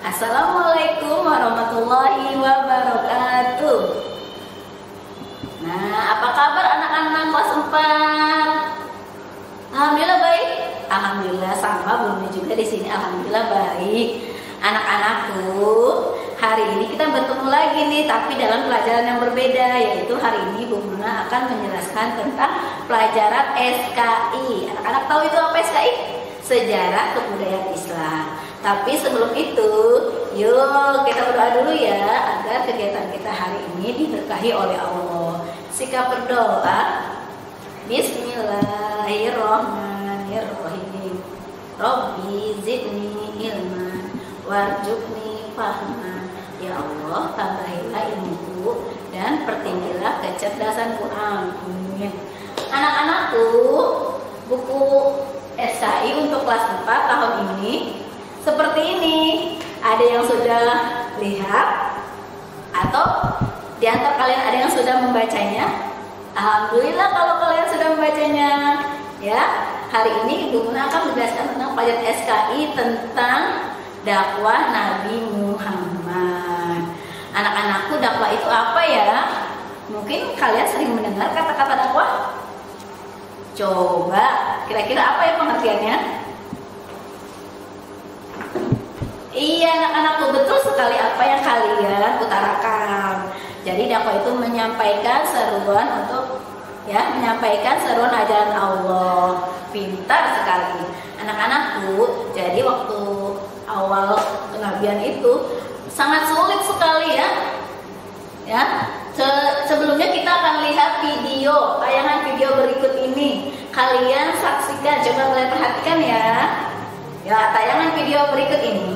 Assalamualaikum warahmatullahi wabarakatuh. Nah, apa kabar anak-anak kelas 4? Alhamdulillah baik. Alhamdulillah sama Bunda juga di sini. Alhamdulillah baik. Anak-anakku, hari ini kita bertemu lagi nih, tapi dalam pelajaran yang berbeda, yaitu hari ini Bu Muna akan menjelaskan tentang pelajaran SKI. Anak-anak tahu itu apa SKI? Sejarah Kebudayaan Islam. Tapi sebelum itu, yuk kita berdoa dulu ya, agar kegiatan kita hari ini diberkahi oleh Allah. Sikap berdoa. Bismillahirrahmanirrahim. Rabbi zidni ilman warzuqni fahman. Ya Allah, tambahilah ilmuku dan pertinggilah kecerdasanku. Amin. Anak-anakku, buku SKI untuk kelas 4 tahun ini seperti ini. Ada yang sudah lihat atau di antara kalian ada yang sudah membacanya? Alhamdulillah kalau kalian sudah membacanya. Ya, hari ini Ibu Muna akan menjelaskan tentang pelajaran SKI tentang dakwah Nabi Muhammad. Anak-anakku, dakwah itu apa ya? Mungkin kalian sering mendengar kata-kata dakwah. Coba kira-kira apa ya pengertiannya? Iya anak-anakku, betul sekali apa yang kalian utarakan. Jadi dakwah itu menyampaikan seruan menyampaikan seruan ajaran Allah. Pintar sekali anak-anakku. Jadi waktu awal kenabian itu sangat sulit sekali ya. Sebelumnya kita akan lihat tayangan video berikut ini. Kalian saksikan, coba kalian perhatikan ya. Ya, tayangan video berikut ini.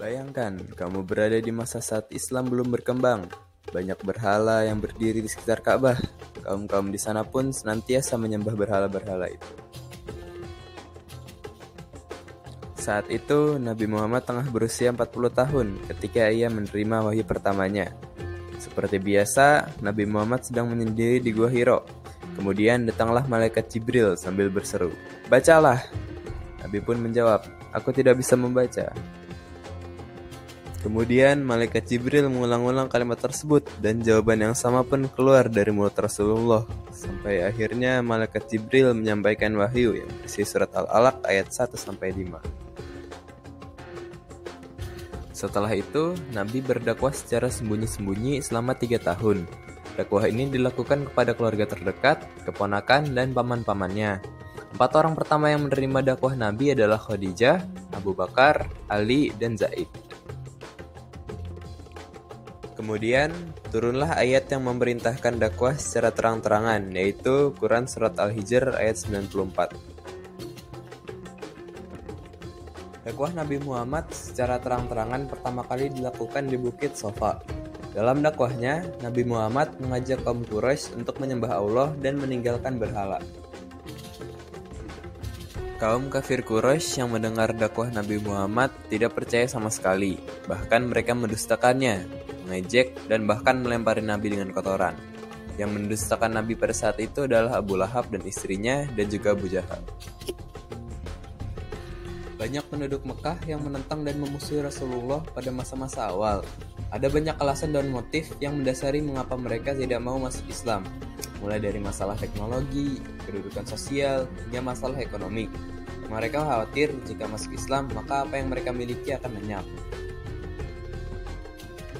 Bayangkan, kamu berada di masa saat Islam belum berkembang. Banyak berhala yang berdiri di sekitar Ka'bah. Kaum-kaum di sana pun senantiasa menyembah berhala-berhala itu. Saat itu, Nabi Muhammad tengah berusia 40 tahun ketika ia menerima wahyu pertamanya. Seperti biasa, Nabi Muhammad sedang menyendiri di Gua Hiro. Kemudian datanglah malaikat Jibril sambil berseru, "Bacalah!" Nabi pun menjawab, "Aku tidak bisa membaca." Kemudian malaikat Jibril mengulang-ulang kalimat tersebut dan jawaban yang sama pun keluar dari mulut Rasulullah. Sampai akhirnya malaikat Jibril menyampaikan wahyu yang berisi surat Al-Alaq ayat 1-5. Setelah itu, Nabi berdakwah secara sembunyi-sembunyi selama 3 tahun. Dakwah ini dilakukan kepada keluarga terdekat, keponakan, dan paman-pamannya. 4 orang pertama yang menerima dakwah Nabi adalah Khadijah, Abu Bakar, Ali, dan Zaid. Kemudian, turunlah ayat yang memerintahkan dakwah secara terang-terangan, yaitu Quran Surat Al-Hijr ayat 94. Dakwah Nabi Muhammad secara terang-terangan pertama kali dilakukan di Bukit Sofa. Dalam dakwahnya, Nabi Muhammad mengajak kaum Quraisy untuk menyembah Allah dan meninggalkan berhala. Kaum kafir Quraisy yang mendengar dakwah Nabi Muhammad tidak percaya sama sekali. Bahkan mereka mendustakannya, mengejek, dan bahkan melempari Nabi dengan kotoran. Yang mendustakan Nabi pada saat itu adalah Abu Lahab dan istrinya, dan juga Abu Jahal. Banyak penduduk Mekah yang menentang dan memusuhi Rasulullah pada masa-masa awal. Ada banyak alasan dan motif yang mendasari mengapa mereka tidak mau masuk Islam. Mulai dari masalah teknologi, kedudukan sosial, hingga masalah ekonomi. Mereka khawatir jika masuk Islam, maka apa yang mereka miliki akan lenyap.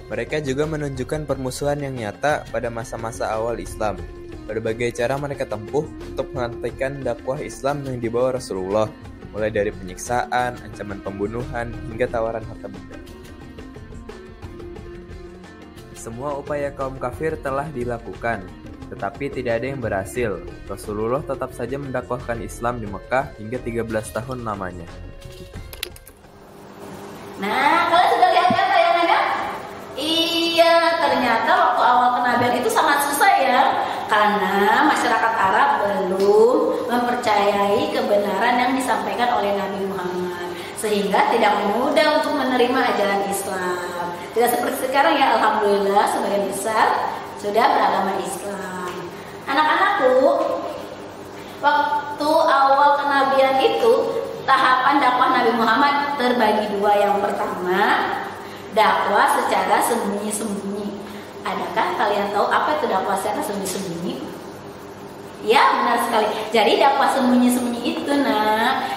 Mereka juga menunjukkan permusuhan yang nyata pada masa-masa awal Islam. Berbagai cara mereka tempuh untuk menghentikan dakwah Islam yang dibawa Rasulullah, mulai dari penyiksaan, ancaman pembunuhan, hingga tawaran harta benda. Semua upaya kaum kafir telah dilakukan, tetapi tidak ada yang berhasil. Rasulullah tetap saja mendakwahkan Islam di Mekah hingga 13 tahun lamanya. Nah, kalian sudah lihat kan tayangannya? Iya, ternyata waktu awal kenabian itu sangat susah ya, karena masyarakat Arab belum mempercayai kebenaran yang disampaikan oleh Nabi Muhammad, sehingga tidak mudah untuk menerima ajaran Islam. Tidak seperti sekarang ya, alhamdulillah sebagian besar sudah beragama Islam. Anak-anakku, waktu awal kenabian itu tahapan dakwah Nabi Muhammad terbagi dua. Yang pertama, dakwah secara sembunyi-sembunyi. Adakah kalian tahu apa itu dakwah secara sembunyi-sembunyi? Ya, benar sekali. Jadi dakwah sembunyi-sembunyi itu,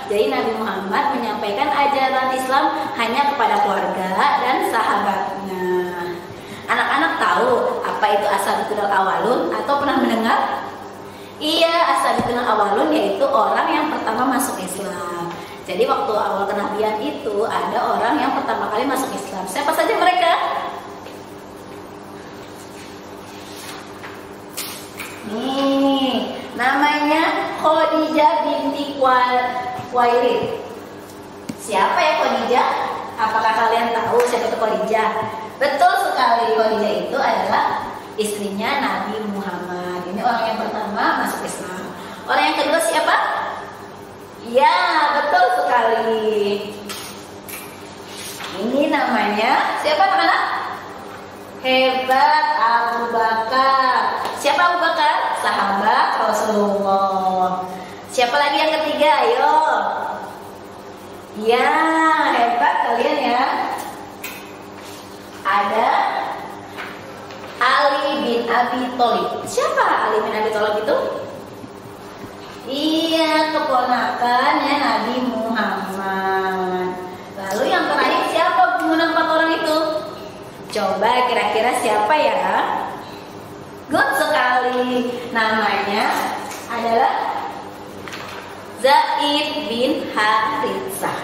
jadi Nabi Muhammad menyampaikan ajaran Islam hanya kepada keluarga dan sahabatnya. Anak-anak tahu apa itu as-sabiqunal awwalun atau pernah mendengar? Iya, as-sabiqunal awwalun yaitu orang yang pertama masuk Islam. Jadi waktu awal kenabian itu ada orang yang pertama kali masuk Islam. Siapa saja mereka? Nih, namanya Khadijah binti Khuwailid. Siapa ya Khadijah? Apakah kalian tahu siapa itu Khadijah? Betul sekali, Khadijah itu adalah istrinya Nabi Muhammad. Ini orang yang pertama masuk Islam. Orang yang kedua siapa? Ya, betul sekali. Ini namanya siapa anak-anak? Hebat, Abu Bakar. Siapa Abu Bakar? Sahabat Rasulullah. Siapa lagi yang ketiga? Ayo. Ya, hebat kalian ya. Ada Ali bin Abi Thalib. Siapa Ali bin Abi Thalib itu? Iya, keponakannya Nabi Muhammad. Lalu yang terakhir siapa pengguna 4 orang itu? Coba kira-kira siapa ya? Good sekali. Namanya adalah Zaid bin Haritsah.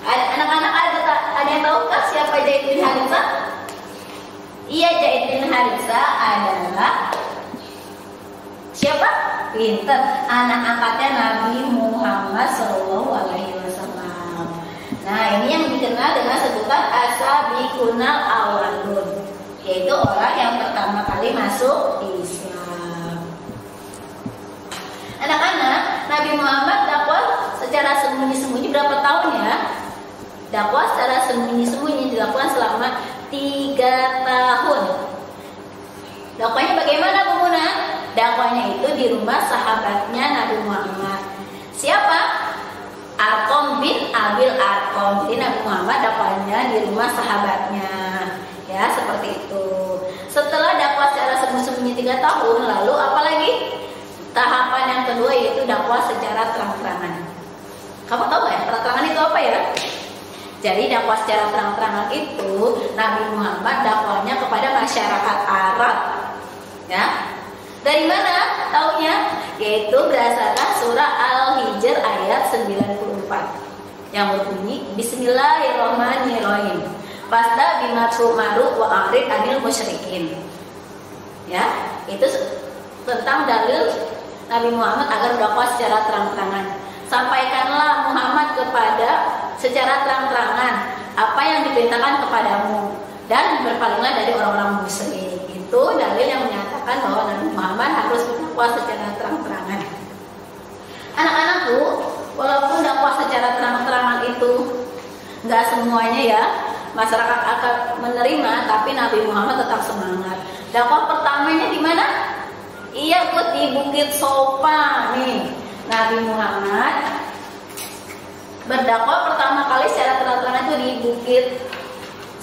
Anak-anak ada yang tahukah siapa Zaid bin Haritsah? Iya, Zaid bin Haritsah adalah siapa? Pinter, anak angkatnya Nabi Muhammad SAW. Nah, ini yang dikenal dengan sebutan as-sabiqunal awwalun, yaitu orang yang pertama kali masuk Islam. Anak-anak, Nabi Muhammad dakwah secara sembunyi-sembunyi berapa tahun ya? Dakwah secara sembunyi-sembunyi dilakukan selama 3 tahun. Dakwahnya bagaimana Bu Muna? Dakwahnya itu di rumah sahabatnya Nabi Muhammad. Siapa? Arqam bin Abil Arqam. Jadi Nabi Muhammad dakwahnya di rumah sahabatnya. Ya, seperti itu. Setelah dakwah secara sembunyi-sembunyi 3 tahun, lalu apa lagi? Tahapan yang kedua yaitu dakwah secara terang-terangan. Kamu tahu ya, terang-terangan itu apa ya? Jadi dakwah secara terang-terangan itu Nabi Muhammad dakwahnya kepada masyarakat Arab. Ya. Dari mana taunya? Yaitu berdasarkan surah Al-Hijr ayat 94 yang berbunyi Bismillahirrahmanirrahim. Fasda bima tu'maru wa a'rid 'anil musyrikin. Ya, itu tentang dalil Nabi Muhammad agar berdakwah secara terang-terangan. Sampaikanlah Muhammad kepada secara terang-terangan apa yang diperintahkan kepadamu dan berpalinglah dari orang-orang musyrik. Itu dalil yang menyatakan bahwa Nabi Muhammad harus berdakwah secara terang-terangan. Anak-anakku, walaupun dakwah secara terang-terangan itu nggak semuanya ya masyarakat akan menerima, tapi Nabi Muhammad tetap semangat. Dakwah pertamanya di mana? Iya, buat di Bukit Sofa nih. Nabi Muhammad berdakwah pertama kali secara terang-terangan itu di Bukit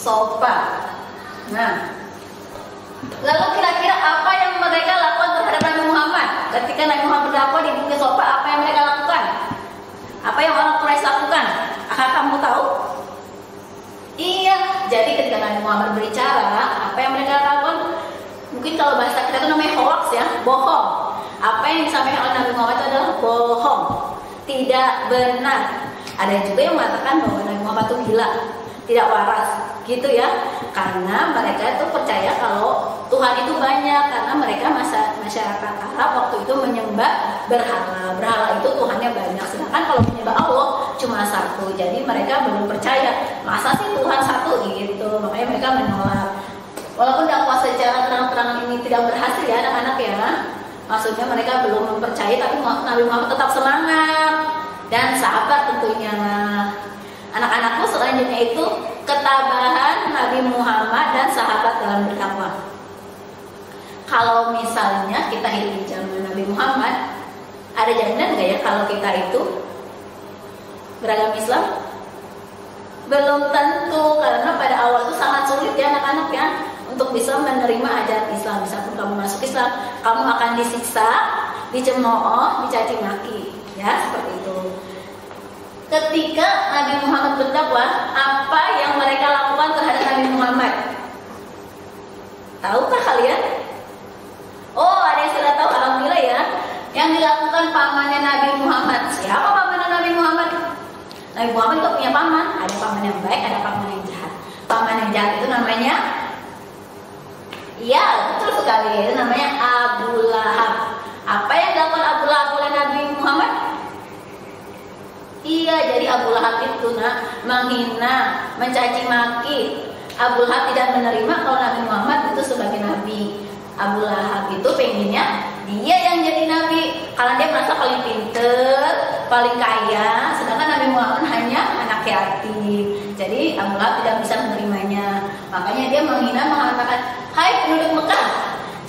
Sofa. Nah, lalu kira-kira apa yang mereka lakukan terhadap Nabi Muhammad? Ketika Nabi Muhammad berdakwah di Bukit Sofa, apa yang mereka lakukan? Apa yang orang Quraisy lakukan? Apakah kamu tahu? Iya, jadi ketika Nabi Muhammad berbicara, apa yang mereka lakukan? Mungkin kalau bahasa kita itu namanya hoax ya, bohong. Apa yang disampaikan oleh Nabi Muhammad itu adalah bohong, tidak benar. Ada juga yang mengatakan bahwa Nabi Muhammad itu gila, tidak waras, gitu ya. Karena mereka itu percaya kalau Tuhan itu banyak, karena mereka masyarakat Arab waktu itu menyembah berhala. Berhala itu Tuhannya banyak, sedangkan kalau menyembah Allah cuma satu. Jadi mereka belum percaya, masa sih Tuhan satu gitu. Makanya mereka menolak. Walaupun dakwah secara terang-terangan ini tidak berhasil ya anak-anak ya. Maksudnya mereka belum mempercayai, tapi Nabi Muhammad tetap semangat dan sahabat tentunya. Anak-anakku, selanjutnya itu ketabahan Nabi Muhammad dan sahabat dalam berdakwah. Kalau misalnya kita hidup di zaman Nabi Muhammad, ada jaminan nggak ya kalau kita itu beragama Islam? Belum tentu, karena pada awal itu sangat sulit ya anak-anak ya untuk bisa menerima ajaran Islam. Misalkan kamu masuk Islam, kamu akan disiksa, dicemooh, dicaci maki, ya seperti itu. Ketika Nabi Muhammad berdakwah, apa yang mereka lakukan terhadap Nabi Muhammad? Tahukah kalian? Oh, ada yang sudah tahu, alhamdulillah ya. Yang dilakukan pamannya Nabi Muhammad. Siapa pamannya Nabi Muhammad? Nabi Muhammad itu punya paman. Ada paman yang baik, ada paman yang jahat. Paman yang jahat itu namanya, iya betul sekali, itu namanya Abu Lahab. Apa yang dilakukan Abu Lahab oleh Nabi Muhammad? Iya, jadi Abu Lahab itu menghina, mencaci maki. Abu Lahab tidak menerima kalau Nabi Muhammad itu sebagai nabi. Abu Lahab itu pengennya dia yang jadi nabi karena dia merasa paling pinter, paling kaya, sedangkan Nabi Muhammad hanya anak yatim. Jadi Abu Lahab tidak bisa menerimanya. Makanya dia menghina, mengatakan, "Hai penduduk Mekah,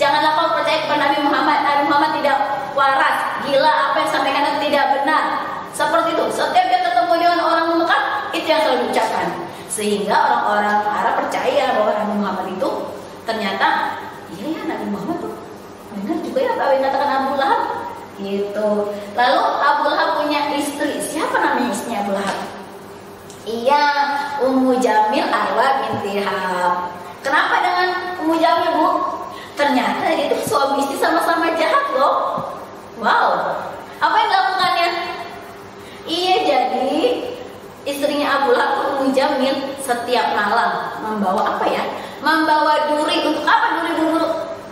janganlah kau percaya kepada Nabi Muhammad. Nabi Muhammad tidak waras, gila, apa yang disampaikan itu tidak benar." Seperti itu. Setiap dia ketemu dengan orang Mekah, itu yang selalu diucapkan. Sehingga orang-orang Arab percaya bahwa Nabi Muhammad itu ternyata, iya ya, Nabi Muhammad tuh benar juga ya apa yang dikatakan Abu Lahab gitu. Lalu Abu Lahab punya istri. Siapa namanya istrinya Abu Lahab? Iya, Ummu Jamil Arwa binti Hab. Kenapa dengan Ummu Jamil, Bu? Ternyata itu suami istri sama-sama jahat loh. Wow. Apa yang dilakukannya? Iya, jadi istrinya Abu Lahab, Ummu Jamil, setiap malam membawa apa ya? Membawa duri. Untuk apa duri, Bu?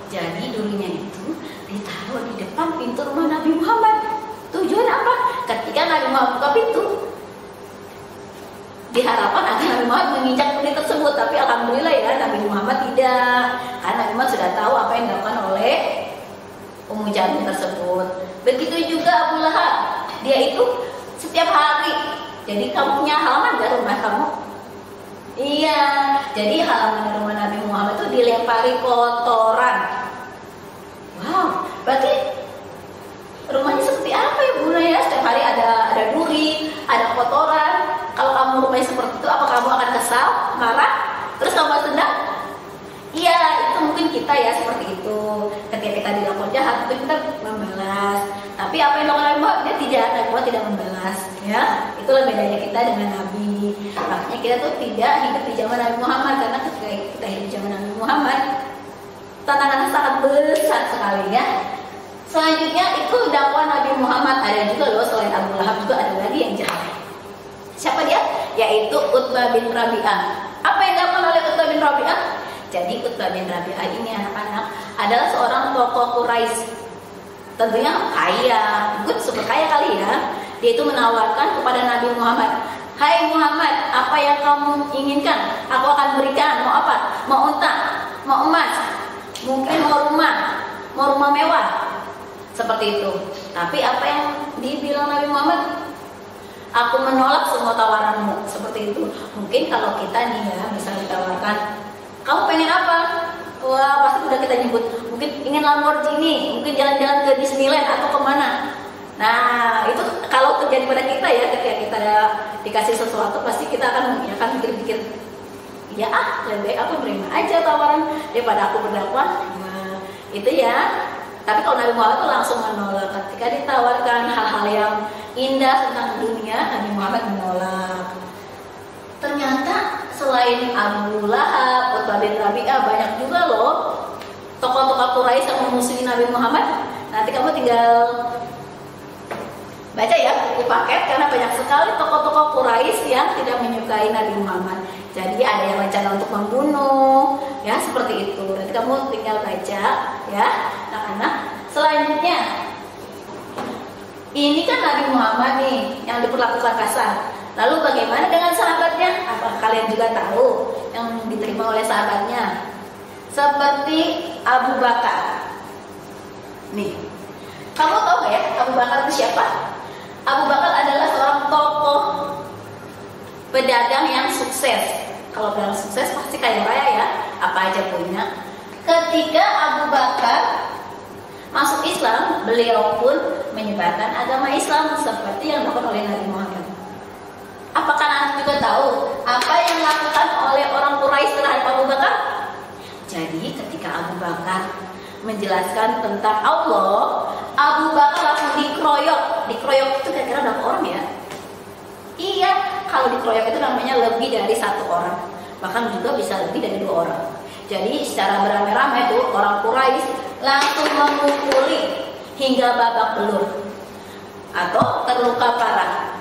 Jadi durinya itu ditaruh di depan pintu rumah Nabi Muhammad. Tujuan apa? Ketika Nabi Muhammad buka pintu, diharapkan agar Nabi Muhammad menginjak duri tersebut. Tapi alhamdulillah ya, Nabi Muhammad tidak. Karena Nabi Muhammad sudah tahu apa yang dilakukan oleh Ummu Jamil tersebut. Begitu juga Abu Lahab. Dia itu setiap hari. Jadi kamu punya halaman di rumah kamu? Iya, jadi halaman rumah Nabi Muhammad itu dilempari kotoran. Wow, berarti rumahnya seperti apa ya Bunda ya? Setiap hari ada duri, ada kotoran. Kalau kamu rumahnya seperti itu, apa kamu akan kesal, marah, terus kamu sedang? Iya, itu mungkin kita ya seperti itu. Ketika kita dilakukan jahat, itu kita membalas. Tapi apa yang dilakukan Nabi Muhammad? Dia tidak membalas. Ya, itulah bedanya kita dengan Nabi. Makanya kita tuh tidak hidup di zaman Nabi Muhammad, karena ketika kita hidup di zaman Nabi Muhammad, tantangannya sangat besar sekali ya. Selanjutnya itu dakwah Nabi Muhammad. Ada juga loh, selain Abu Lahab juga ada lagi yang jahat. Siapa dia? Yaitu Utbah bin Rabi'ah. Apa yang dilakukan oleh Utbah bin Rabi'ah? Jadi Utbah bin Rabi'ah ini anak-anak adalah seorang tokoh Quraisy. Tentunya kaya, mungkin super kaya kali ya. Dia itu menawarkan kepada Nabi Muhammad, "Hai Muhammad, apa yang kamu inginkan? Aku akan berikan. Mau apa? Mau unta, mau emas, mungkin mau rumah mewah." Seperti itu. Tapi apa yang dibilang Nabi Muhammad? "Aku menolak semua tawaranmu." Seperti itu. Mungkin kalau kita nih ya bisa ditawarkan, "Kamu pengen apa?" Wah, pasti udah kita nyebut. Mungkin ingin Lamborghini, mungkin jalan-jalan ke Disneyland atau kemana. Nah, itu kalau terjadi pada kita ya, ketika kita dikasih sesuatu, pasti kita akan pikir-pikir, ya lebih baik aku terima aja tawaran daripada aku berdakwah. Nah, itu ya. Tapi kalau Nabi Muhammad itu langsung menolak. Ketika ditawarkan hal-hal yang indah tentang dunia, Nabi Muhammad menolak. Ternyata selain Abu Lahab, Utbah bin Rabi'ah, banyak juga loh tokoh-tokoh Quraisy yang memusuhi Nabi Muhammad. Nanti kamu tinggal baca ya buku paket, karena banyak sekali tokoh-tokoh Quraisy yang tidak menyukai Nabi Muhammad. Jadi ada yang rencana untuk membunuh, ya seperti itu. Nanti kamu tinggal baca ya, anak-anak. Selanjutnya, ini kan Nabi Muhammad nih yang diperlakukan kasar. Lalu bagaimana dengan sahabatnya? Apa kalian juga tahu yang diterima oleh sahabatnya? Seperti Abu Bakar. Nih, kamu tahu gak ya Abu Bakar itu siapa? Abu Bakar adalah seorang tokoh pedagang yang sukses. Kalau pedagang sukses pasti kaya raya ya, apa aja punya. Ketika Abu Bakar masuk Islam, beliau pun menyebarkan agama Islam seperti yang dilakukan oleh Nabi Muhammad. juga tahu apa yang dilakukan oleh orang Quraisy terhadap Abu Bakar? Jadi ketika Abu Bakar menjelaskan tentang Allah, Abu Bakar langsung dikeroyok. Dikeroyok itu kira-kira berapa orang ya? Iya, kalau dikeroyok itu namanya lebih dari satu orang, bahkan juga bisa lebih dari 2 orang. Jadi secara beramai-ramai tuh orang Quraisy langsung memukuli hingga babak belur atau terluka parah.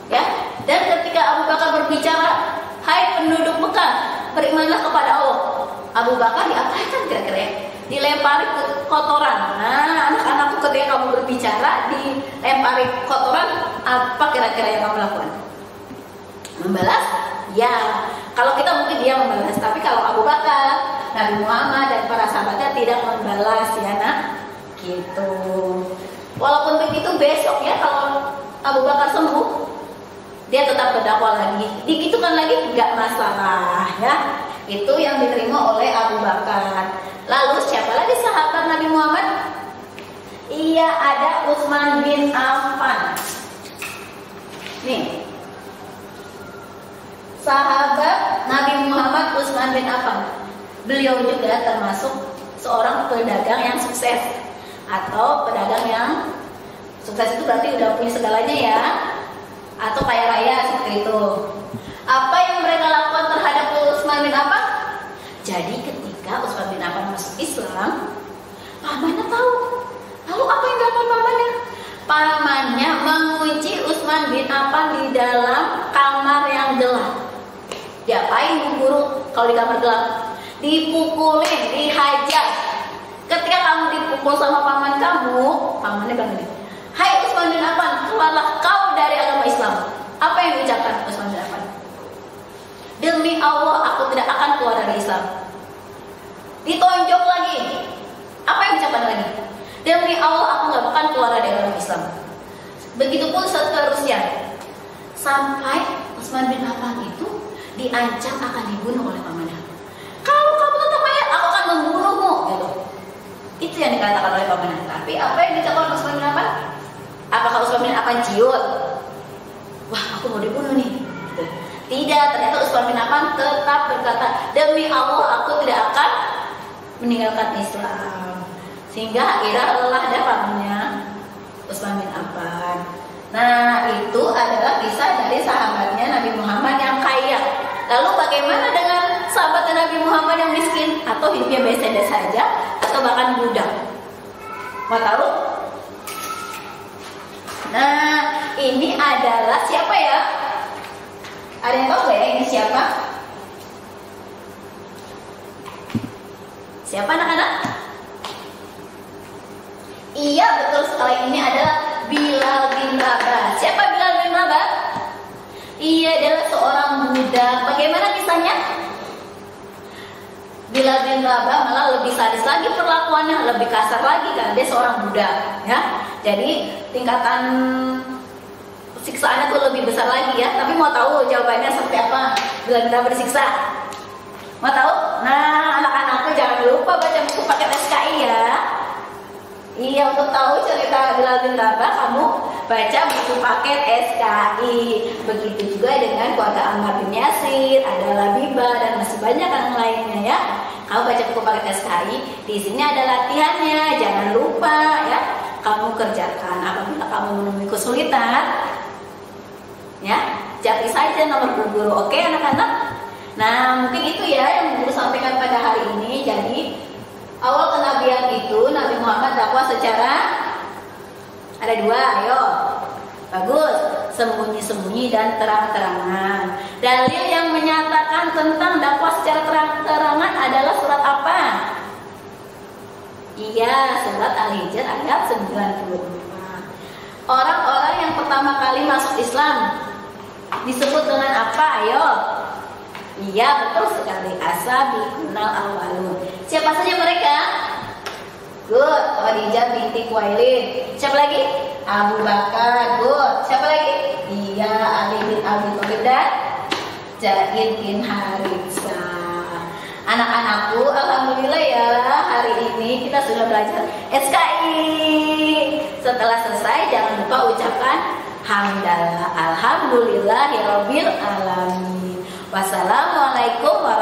Ya, dan ketika Abu Bakar berbicara, hai penduduk Mekah, berimanlah kepada Allah. Abu Bakar diapakan kira-kira ya? Dilempari kotoran. Nah, anak-anakku ketika kamu berbicara dilempari kotoran, apa kira-kira yang kamu lakukan? Membalas? Ya, kalau kita mungkin dia membalas, tapi kalau Abu Bakar, Nabi Muhammad dan para sahabatnya tidak membalas ya nak, gitu. Walaupun begitu besok ya kalau Abu Bakar sembuh, dia tetap berdakwah lagi, digitukan lagi nggak masalah ya. Itu yang diterima oleh Abu Bakar. Lalu siapa lagi sahabat Nabi Muhammad? Iya, ada Utsman bin Affan. Nih, sahabat Nabi Muhammad Utsman bin Affan. Beliau juga termasuk seorang pedagang yang sukses, atau pedagang yang sukses itu berarti udah punya segalanya ya, atau kaya raya seperti itu. Apa yang mereka lakukan terhadap Utsman bin Affan? Jadi ketika Utsman bin Affan masuk Islam, pamannya tahu. Lalu apa yang dilakukan pamannya? Pamannya mengunci Utsman bin Affan di dalam kamar yang gelap. Diapain bu guru kalau di kamar gelap? Dipukulin, dihajar. Ketika kamu dipukul sama paman kamu, pamannya bilang gini, hai Utsman bin Affan, keluarlah kau dari agama Islam. Apa yang diucapkan Utsman bin Affan? Demi Allah, aku tidak akan keluar dari Islam. Ditonjok lagi. Apa yang diucapkan lagi? Demi Allah, aku nggak akan keluar dari agama Islam. Begitupun seterusnya, sampai Utsman bin Affan itu diancam akan dibunuh oleh pamannya. Kalau kamu tetap mayat, aku akan membunuhmu. Gitu. Itu yang dikatakan oleh pamannya. Tapi apa yang dikatakan Utsman bin Affan? Apakah Utsman bin Affan ciut? Wah, aku mau dibunuh nih. Gitu. Tidak, ternyata Utsman bin Affan tetap berkata, demi Allah aku tidak akan meninggalkan Islam. Sehingga akhirnya lelah dah pamannya Utsman bin Affan. Nah, itu adalah kisah dari sahabatnya Nabi Muhammad yang kaya. Lalu bagaimana dengan sahabatnya Nabi Muhammad yang miskin atau hidupnya biasa-biasa saja atau bahkan budak? Mau tahu? Nah, ini adalah siapa ya? Ada yang tahu gak ya ini siapa? Siapa anak-anak? Iya, betul sekali, ini adalah Bilal bin Rabah. Siapa Bilal bin Rabah? Ia adalah seorang budak. Bagaimana kisahnya? Bilal bin Rabah malah lebih sadis lagi perlakuannya, lebih kasar lagi karena dia seorang budak, ya. Jadi tingkatan siksaannya tuh lebih besar lagi ya. Tapi mau tahu jawabannya seperti apa? Bilal bin Rabah disiksa. Mau tahu? Nah, anak-anakku jangan lupa baca buku paket SKI ya. Iya, untuk tahu cerita Bilal bin Rabah kamu baca buku paket SKI. Begitu juga dengan keluarga Ammar bin Yasir, ada Labibah dan masih banyak yang lainnya ya. Kamu baca buku paket SKI, di sini ada latihannya. Jangan lupa ya. Kamu kerjakan apabila kamu menemui kesulitan. Ya, cari saja nomor guru. Oke, anak-anak? Nah, mungkin itu ya yang guru sampaikan pada hari ini. Jadi awal kenabian itu Nabi Muhammad dakwah secara ada 2, ayo. Bagus, sembunyi-sembunyi dan terang-terangan. Dalil yang menyatakan tentang dakwah secara terang-terangan adalah surat apa? Iya, surat Al-Hijr ayat 94. Orang-orang yang pertama kali masuk Islam disebut dengan apa? Ayo. Iya, betul sekali. As-sabiqunal awwalun. Siapa saja mereka? Good. Khadijah binti Khuwailid. Siapa lagi? Abu Bakar. Good. Siapa lagi? Iya, Ali bin Abi Thalib dan Zaid bin Haritsah. Anak-anakku, alhamdulillah ya, hari ini kita sudah belajar SKI. Setelah selesai, jangan lupa ucapkan hamdalah alhamdulillahirabbil alamin. Wassalamualaikum warahmatullahi